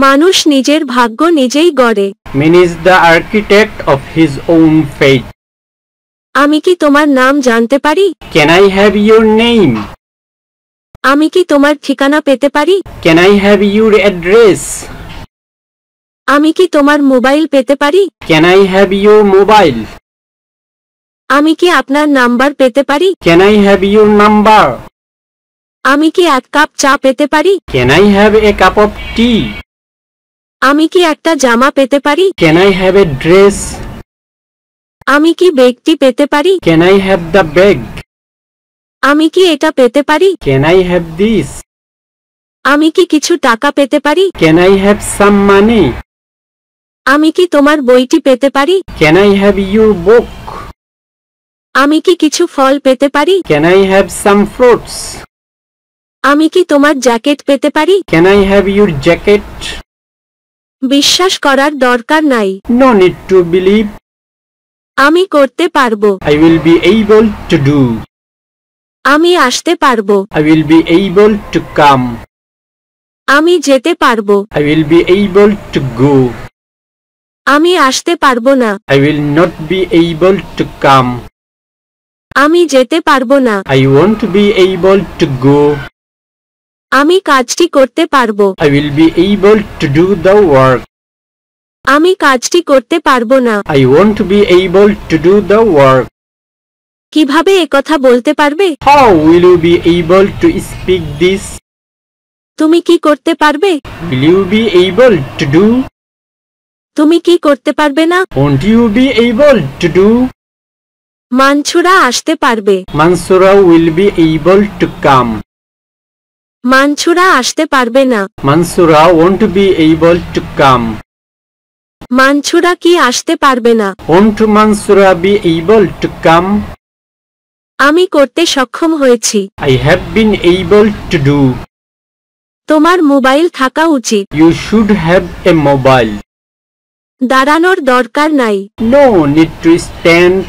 মানুষ নিজের ভাগ্য নিজেই গড়ে। Man is the architect of his own fate. আমি কি তোমার নাম জানতে পারি? Can I have your name? আমি কি তোমার ঠিকানা পেতে পারি? Can I have your address? আমি কি তোমার মোবাইল পেতে পারি? Can I have your mobile? আমি কি আপনার নাম্বার পেতে পারি? Can I have your number? আমি কি এক কাপ চা পেতে পারি? Can I have a cup of tea? আমি কি একটা জামা পেতে পারি? Can I have a dress? আমি কি ব্যাগটি পেতে পারি? Can I have the bag? আমি কি এটা পেতে পারি? Can I have this? আমি কি কিছু টাকা পেতে পারি? Can I have some money? আমি কি তোমার বইটি পেতে পারি? Can I have your book? আমি কি কিছু ফল পেতে পারি? Can I have some fruits? আমি কি তোমার জ্যাকেট পেতে পারি? Can I have your jacket? বিশ্বাস করার দরকার নাই। No need to believe. আমি করতে পারবো। I will be able to do. আমি আসতে পারবো। I will be able to come. আমি যেতে পারবো। I will be able to go. আমি আসতে পারবো না। I will not be able to come. আমি যেতে পারবো না। I won't be able to go. আমি কাজটি করতে পারবো। I will be able to do the work. আমি কাজটি করতে পারবো না। I won't be able to do the work. কিভাবে একথা বলতে পারবে? How will you be able to speak this? তুমি কি করতে পারবে? Will you be able to do? তুমি কি করতে পারবে না? Won't you be able to do? Mansura আসতে পারবে। Mansura will be able to come. Mansura আসতে পারবে না। Mansura won't be able to come. Mansura কি আসতে পারবে না? Won't Mansura be able to come? আমি করতে সক্ষম হয়েছি। I have been able to do. তোমার মোবাইল থাকা উচিত। You should have a mobile. দাঁড়ানোর দরকার নাই। No need to stand.